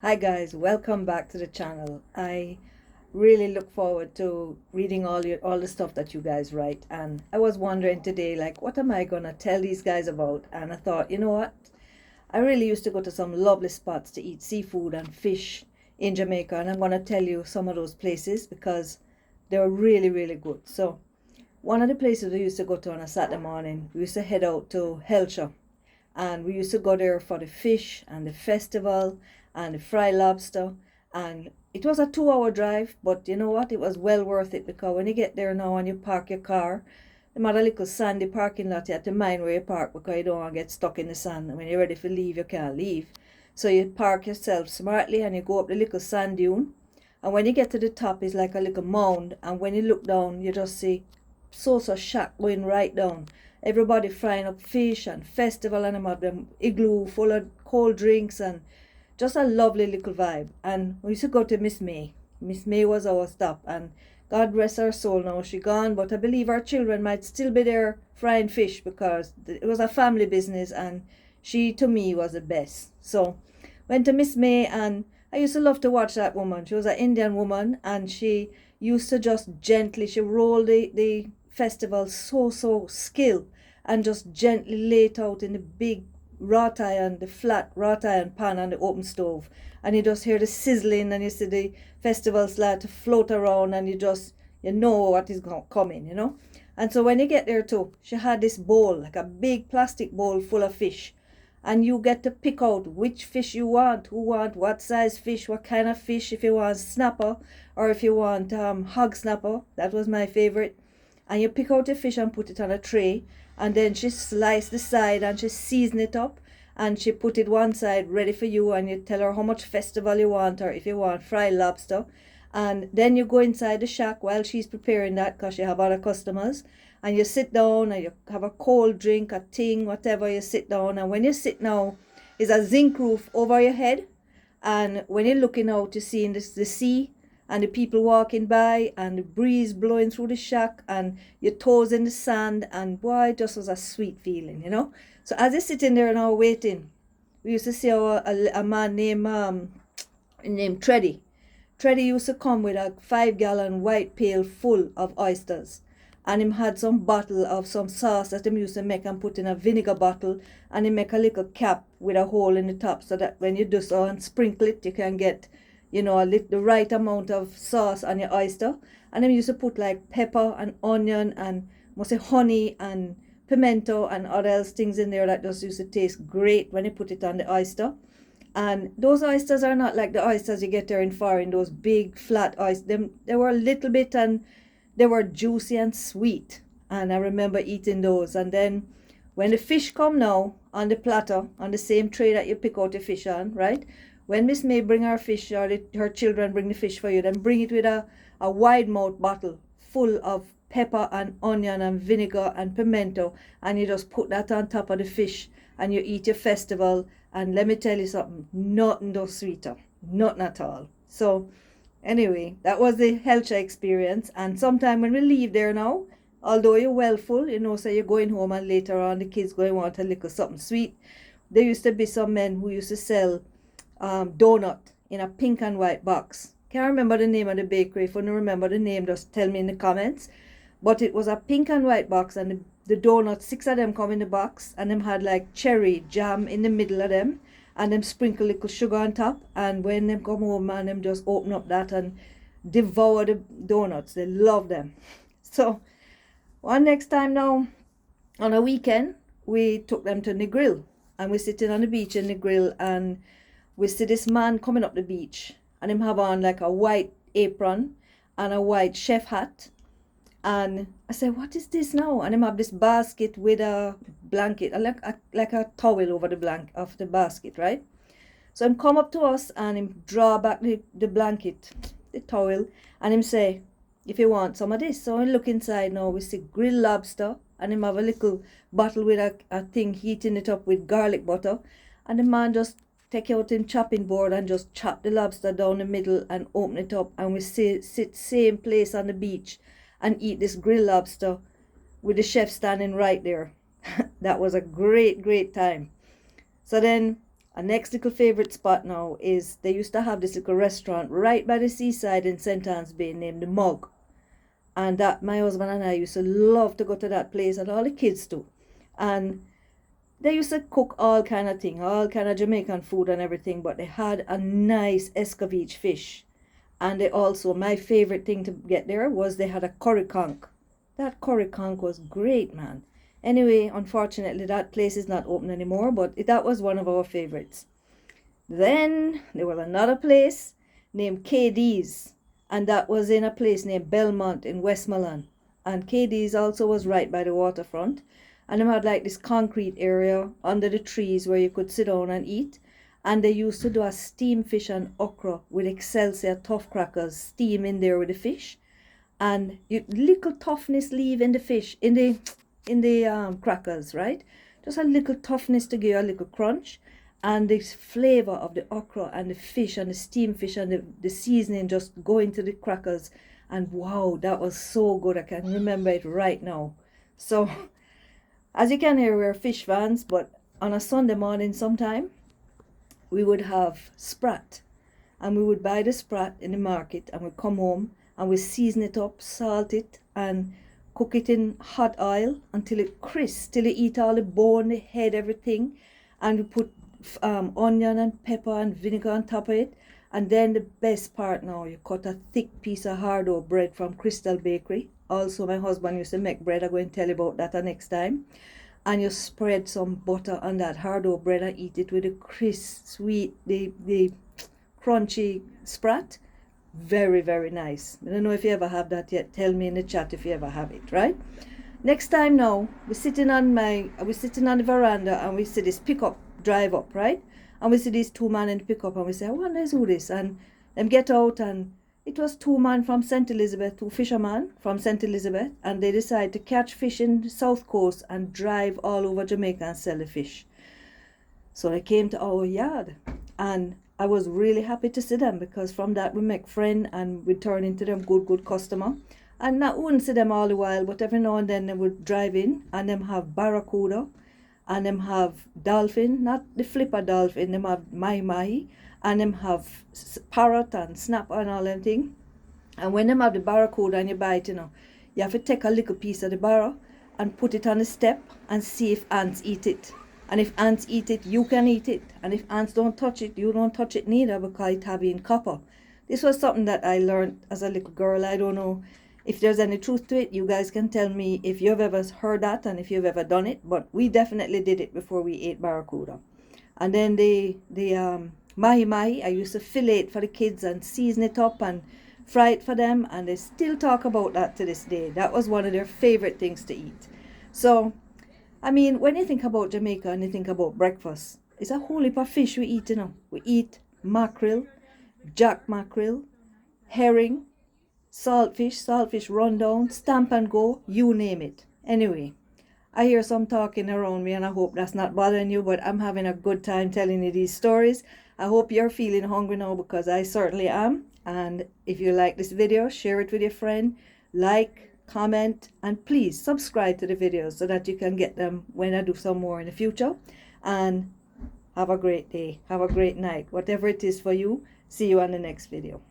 Hi guys, welcome back to the channel. I really look forward to reading all the stuff that you guys write, and I was wondering today, like, what am I gonna tell these guys about? And I thought, you know what, I really used to go to some lovely spots to eat seafood and fish in Jamaica, and I'm gonna tell you some of those places because they're really good. So one of the places we used to go to on a Saturday morning, we used to head out to Helcher, and we used to go there for the fish and the festival and the fried lobster. And it was a 2 hour drive, but you know what, it was well worth it, because when you get there now and you park your car, no matter little sandy parking lot, you have to mind where you park because you don't want to get stuck in the sand, and when you're ready to leave you can't leave. So you park yourself smartly and you go up the little sand dune, and when you get to the top it's like a little mound, and when you look down you just see so shack going right down. Everybody frying up fish and festival, and have them igloo full of cold drinks, and just a lovely little vibe. And we used to go to Miss May. Miss May was our stop, and God rest her soul, now she gone, but I believe our children might still be there frying fish, because it was a family business, and she to me was the best. So went to Miss May, and I used to love to watch that woman. She was an Indian woman, and she used to just gently, she rolled the festival so skill, and just gently lay it out in the big wrought iron, the flat wrought iron pan on the open stove, and you just hear the sizzling, and you see the festival start to float around, and you know what is coming. And so when you get there too, she had this bowl, like a big plastic bowl full of fish, and you get to pick out which fish you want, what size fish, what kind of fish, if you want snapper or if you want hog snapper. That was my favorite. And you pick out your fish and put it on a tray, and then she sliced the side and she seasoned it up, and she put it one side ready for you, and you tell her how much festival you want, or if you want fried lobster. And then you go inside the shack while she's preparing that, because you have other customers, and you sit down and you have a cold drink, a thing, whatever. You sit down, and when you sit now is a zinc roof over your head, and when you're looking out, you see the sea and the people walking by and the breeze blowing through the shack and your toes in the sand, and boy, it just was a sweet feeling. So as you're sitting there now waiting, we used to see a man named Treddy. Treddy used to come with a 5 gallon white pail full of oysters, and him had some bottle of some sauce that him used to make and put in a vinegar bottle, and he make a little cap with a hole in the top, so that when you do so and sprinkle it, you can get the right amount of sauce on your oyster. And then used to put like pepper and onion and must say honey and pimento and other else things in there that just used to taste great when you put it on the oyster. And those oysters are not like the oysters you get there in foreign, those big flat oysters. They were a little bit, and they were juicy and sweet, and I remember eating those. And then when the fish come now on the platter, on the same tray that you pick out the fish on, right? When Miss May bring her fish, or her children bring the fish for you, then bring it with a wide mouth bottle full of pepper and onion and vinegar and pimento, and you just put that on top of the fish, and you eat your festival. And let me tell you something, nothing does sweeter, nothing at all. So anyway, that was the Helcha experience. And sometime when we leave there now, although you're well full, so you're going home, and later on the kids going to want a little something sweet, there used to be some men who used to sell donut in a pink and white box. Can't remember the name of the bakery. If you don't remember the name, just tell me in the comments. But it was a pink and white box, and the donuts, 6 of them come in the box, and them had like cherry jam in the middle of them, and them sprinkle little sugar on top. And when them come home, man, them just open up that and devour the donuts. They love them. So one next time now, on a weekend, we took them to the grill, and we're sitting on the beach in the grill, and we see this man coming up the beach, and him have on like a white apron and a white chef hat. And I said, what is this now? And him have this basket with a blanket, like a towel over the blanket of the basket, right? So him come up to us, and him draw back the blanket, the towel, and him say, if you want some of this. So we look inside now, we see grilled lobster, and him have a little bottle with a thing heating it up with garlic butter. And the man just take out him chopping board and just chop the lobster down the middle and open it up, and we sit same place on the beach and eat this grilled lobster with the chef standing right there. That was a great time. So then A next little favorite spot now is they used to have this little restaurant right by the seaside in St. Anne's Bay named The Mug. And that my husband and I used to love to go to that place, and all the kids too. And they used to cook all kind of thing, all kind of Jamaican food and everything, but they had a nice Escovitch fish. And they also, my favorite thing to get there was they had a curry conch. That curry conch was great, man. Anyway, unfortunately, that place is not open anymore, but that was one of our favorites. Then there was another place named KD's, and that was in a place named Belmont in Westmoreland. And KD's also was right by the waterfront, and they had like this concrete area under the trees where you could sit down and eat. And they used to do a steamed fish and okra with Excelsior tough crackers, steam in there with the fish, and you little toughness leave in the fish, in the crackers, right? Just a little toughness to give you a little crunch, and this flavor of the okra and the fish and the steamed fish and the seasoning just go into the crackers, and wow, that was so good. I can remember it right now. So as you can hear, we're fish fans, but on a Sunday morning sometime we would have sprat, and we would buy the sprat in the market, and we'd come home and we season it up, salt it, and cook it in hot oil until it crisps, till you eat all the bone, the head, everything. And we put onion and pepper and vinegar on top of it. And then the best part now, you cut a thick piece of hard-dough bread from Crystal Bakery. Also, my husband used to make bread. I'm going to tell you about that next time. And you spread some butter on that hard-dough bread and eat it with the crisp, sweet, the crunchy sprat. Very, very nice. I don't know if you ever have that yet. Tell me in the chat if you ever have it, right? Next time now, we're sitting on the veranda, and we see this pickup drive up, right? And we see these two men in the pickup, and we say, I wonder who this. And them get out, and it was two men from St. Elizabeth, two fishermen from St. Elizabeth, and they decide to catch fish in the south coast and drive all over Jamaica and sell the fish. So they came to our yard, and I was really happy to see them, because from that we make friends and we turn into them good customer. And I wouldn't see them all the while, but every now and then they would drive in, and them have barracuda, and them have dolphin, not the flipper dolphin, them have mahi, and them have parrot and snapper and all them thing. And when them have the barracuda and you buy it, you have to take a little piece of the barra and put it on the step and see if ants eat it. And if ants eat it, you can eat it. And if ants don't touch it, you don't touch it neither, because it have in copper. This was something that I learned as a little girl. I don't know if there's any truth to it. You guys can tell me if you've ever heard that and if you've ever done it. But we definitely did it before we ate barracuda. And then the mahi, I used to fillet it for the kids and season it up and fry it for them. And they still talk about that to this day. That was one of their favorite things to eat. So I mean, when you think about Jamaica and you think about breakfast, it's a whole heap of fish we eat, We eat mackerel, jack mackerel, herring, saltfish rundown, stamp and go, you name it. Anyway, I hear some talking around me, and I hope that's not bothering you, but I'm having a good time telling you these stories. I hope you're feeling hungry now, because I certainly am. And if you like this video, share it with your friend, like, comment, and please subscribe to the videos so that you can get them when I do some more in the future. And have a great day, have a great night, whatever it is for you. See you on the next video.